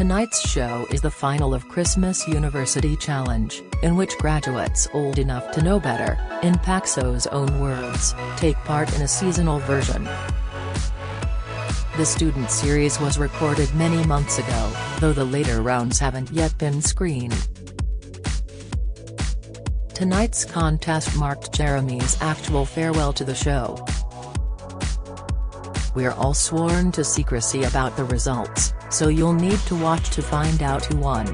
Tonight's show is the final of Christmas University Challenge, in which graduates old enough to know better, in Paxo's own words, take part in a seasonal version. The student series was recorded many months ago, though the later rounds haven't yet been screened. Tonight's contest marked Jeremy's actual farewell to the show. We're all sworn to secrecy about the results, so you'll need to watch to find out who won.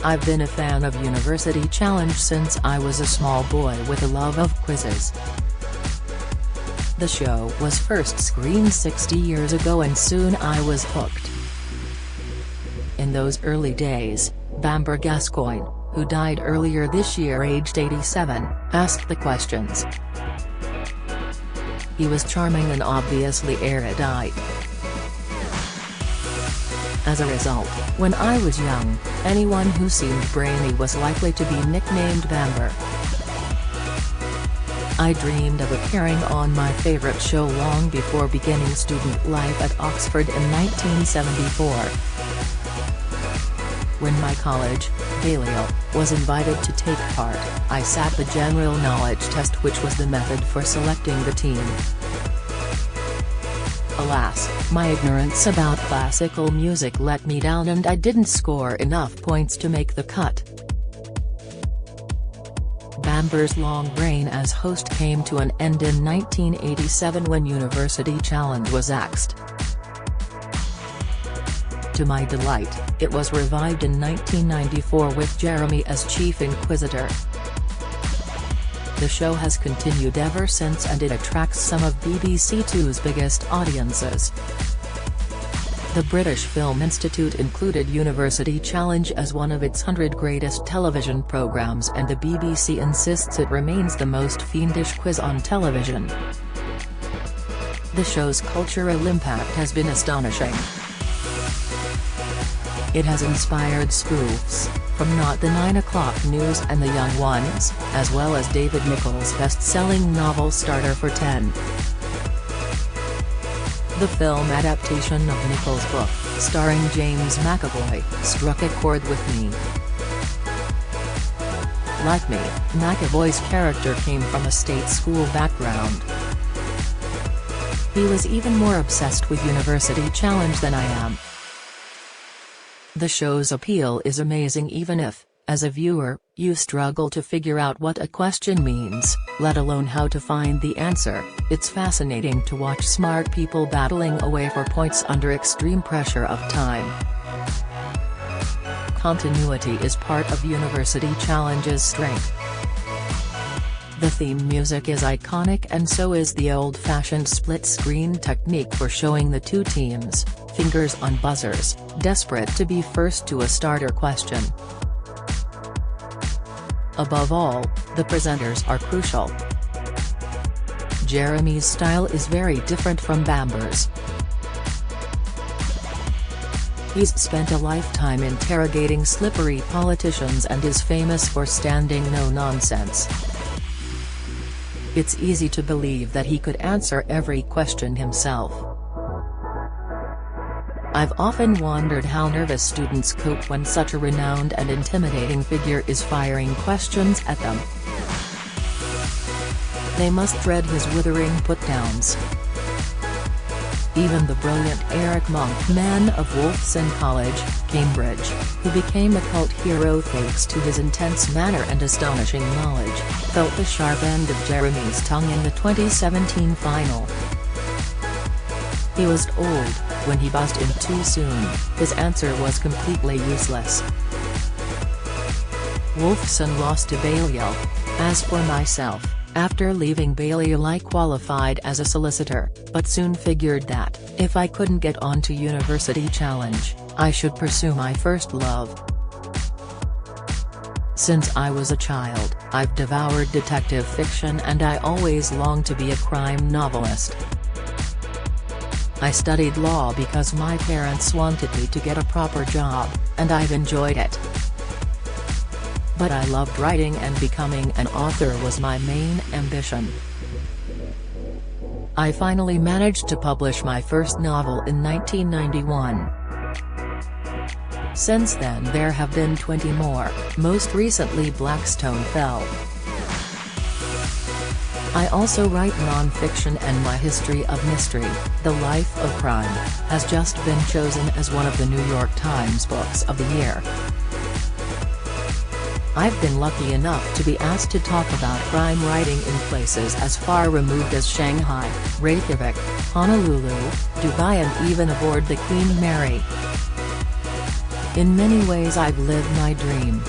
I've been a fan of University Challenge since I was a small boy with a love of quizzes. The show was first screened 60 years ago and soon I was hooked. In those early days, Bamber Gascoigne, who died earlier this year aged 87, asked the questions. He was charming and obviously erudite. As a result, when I was young, anyone who seemed brainy was likely to be nicknamed Bamber. I dreamed of appearing on my favorite show long before beginning student life at Oxford in 1974. When my college, Balliol, was invited to take part, I sat the general knowledge test, which was the method for selecting the team. Alas, my ignorance about classical music let me down and I didn't score enough points to make the cut. Bamber's long reign as host came to an end in 1987 when University Challenge was axed. To my delight, it was revived in 1994 with Jeremy as chief inquisitor. The show has continued ever since and it attracts some of BBC Two's biggest audiences. The British Film Institute included University Challenge as one of its 100 greatest television programmes and the BBC insists it remains the most fiendish quiz on television. The show's cultural impact has been astonishing. It has inspired spoofs, from Not the 9 O'Clock News and The Young Ones, as well as David Nicholls' best-selling novel Starter for 10. The film adaptation of Nicholls' book, starring James McAvoy, struck a chord with me. Like me, McAvoy's character came from a state school background. He was even more obsessed with University Challenge than I am. The show's appeal is amazing even if, as a viewer, you struggle to figure out what a question means, let alone how to find the answer. It's fascinating to watch smart people battling away for points under extreme pressure of time. Continuity is part of University Challenge's strength. The theme music is iconic and so is the old-fashioned split-screen technique for showing the two teams, fingers on buzzers, desperate to be first to a starter question. Above all, the presenters are crucial. Jeremy's style is very different from Bamber's. He's spent a lifetime interrogating slippery politicians and is famous for standing no nonsense. It's easy to believe that he could answer every question himself. I've often wondered how nervous students cope when such a renowned and intimidating figure is firing questions at them. They must dread his withering put-downs. Even the brilliant Eric Monk, man of Wolfson College, Cambridge, who became a cult hero thanks to his intense manner and astonishing knowledge, felt the sharp end of Jeremy's tongue in the 2017 final. He was old, when he buzzed in too soon, his answer was completely useless. Wolfson lost to Balliol. As for myself, after leaving Balliol I qualified as a solicitor, but soon figured that, if I couldn't get onto University Challenge, I should pursue my first love. Since I was a child, I've devoured detective fiction and I always longed to be a crime novelist. I studied law because my parents wanted me to get a proper job, and I've enjoyed it. But I loved writing and becoming an author was my main ambition. I finally managed to publish my first novel in 1991. Since then there have been 20 more, most recently Blackstone Fell. I also write non-fiction, and my history of mystery, The Life of Crime, has just been chosen as one of the New York Times Books of the Year. I've been lucky enough to be asked to talk about crime writing in places as far removed as Shanghai, Reykjavik, Honolulu, Dubai, and even aboard the Queen Mary. In many ways I've lived my dream.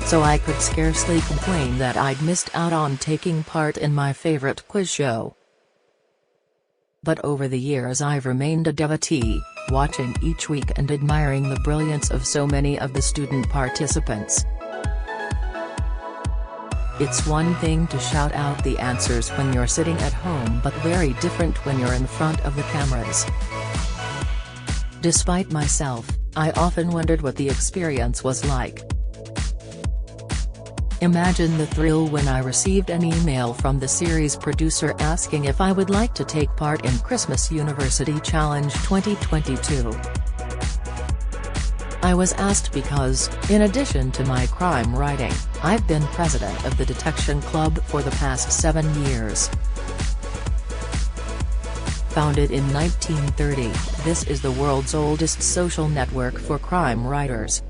So I could scarcely complain that I'd missed out on taking part in my favorite quiz show. But over the years I've remained a devotee, watching each week and admiring the brilliance of so many of the student participants. It's one thing to shout out the answers when you're sitting at home, but very different when you're in front of the cameras. Despite myself, I often wondered what the experience was like. Imagine the thrill when I received an email from the series producer asking if I would like to take part in Christmas University Challenge 2022. I was asked because, in addition to my crime writing, I've been president of the Detection Club for the past 7 years. Founded in 1930, this is the world's oldest social network for crime writers.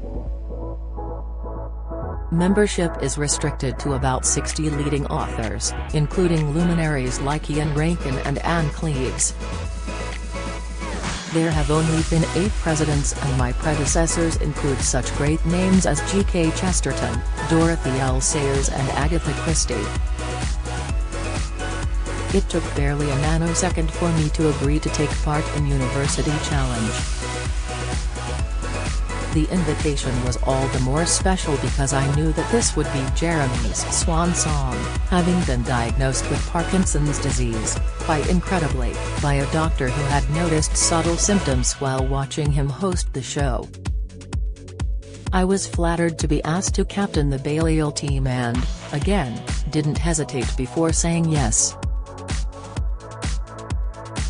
Membership is restricted to about 60 leading authors, including luminaries like Ian Rankin and Anne Cleeves. There have only been 8 presidents, and my predecessors include such great names as G.K. Chesterton, Dorothy L. Sayers, and Agatha Christie. It took barely a nanosecond for me to agree to take part in University Challenge. The invitation was all the more special because I knew that this would be Jeremy's swan song, having been diagnosed with Parkinson's disease, quite incredibly, by a doctor who had noticed subtle symptoms while watching him host the show. I was flattered to be asked to captain the Balliol team and, again, didn't hesitate before saying yes.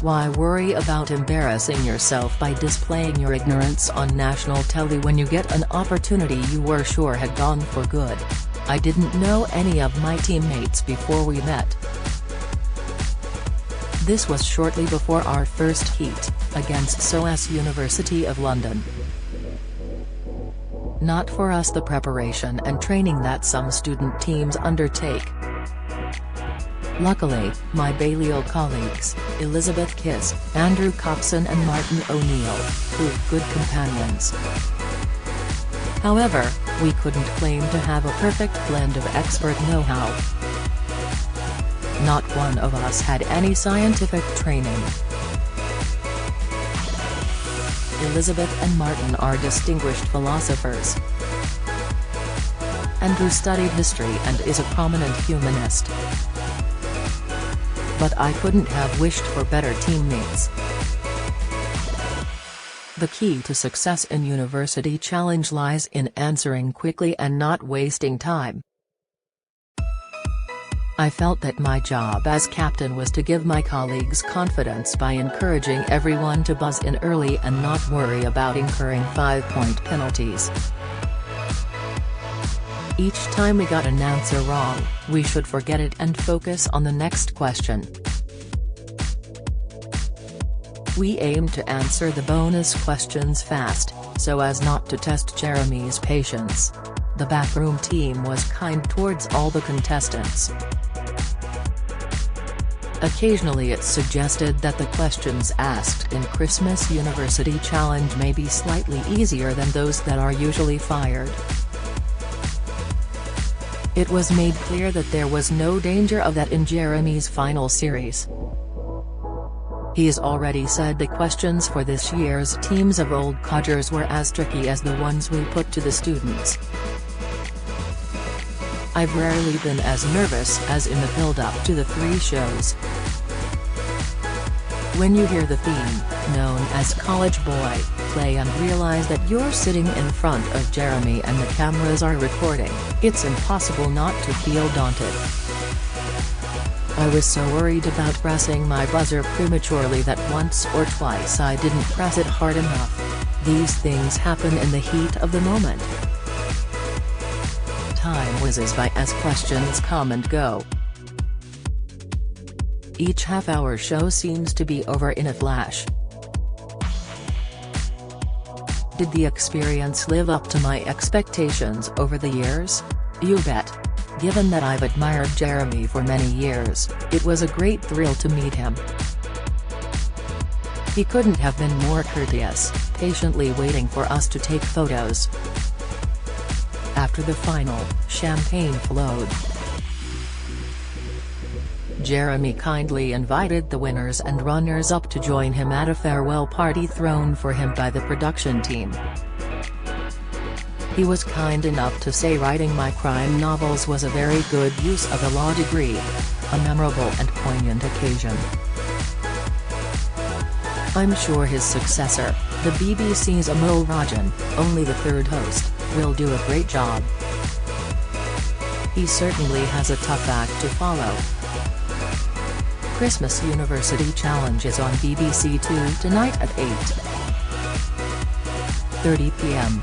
Why worry about embarrassing yourself by displaying your ignorance on national telly when you get an opportunity you were sure had gone for good? I didn't know any of my teammates before we met. This was shortly before our first heat, against SOAS University of London. Not for us the preparation and training that some student teams undertake. Luckily, my Balliol colleagues, Elizabeth Kiss, Andrew Coxon and Martin O'Neill, proved good companions. However, we couldn't claim to have a perfect blend of expert know-how. Not one of us had any scientific training. Elizabeth and Martin are distinguished philosophers. Andrew studied history and is a prominent humanist. But I couldn't have wished for better teammates. The key to success in University Challenge lies in answering quickly and not wasting time. I felt that my job as captain was to give my colleagues confidence by encouraging everyone to buzz in early and not worry about incurring 5-point penalties. Each time we got an answer wrong, we should forget it and focus on the next question. We aimed to answer the bonus questions fast, so as not to test Jeremy's patience. The backroom team was kind towards all the contestants. Occasionally it's suggested that the questions asked in Christmas University Challenge may be slightly easier than those that are usually fired. It was made clear that there was no danger of that in Jeremy's final series. He's already said the questions for this year's teams of old codgers were as tricky as the ones we put to the students. I've rarely been as nervous as in the build-up to the 3 shows. When you hear the theme, known as College Boy, play and realize that you're sitting in front of Jeremy and the cameras are recording, it's impossible not to feel daunted. I was so worried about pressing my buzzer prematurely that once or twice I didn't press it hard enough. These things happen in the heat of the moment. Time whizzes by as questions come and go. Each half-hour show seems to be over in a flash. Did the experience live up to my expectations over the years? You bet. Given that I've admired Jeremy for many years, it was a great thrill to meet him. He couldn't have been more courteous, patiently waiting for us to take photos. After the final, champagne flowed. Jeremy kindly invited the winners and runners-up to join him at a farewell party thrown for him by the production team. He was kind enough to say writing my crime novels was a very good use of a law degree. A memorable and poignant occasion. I'm sure his successor, the BBC's Amol Rajan, only the third host, will do a great job. He certainly has a tough act to follow. Christmas University Challenge is on BBC Two tonight at 8:30 p.m.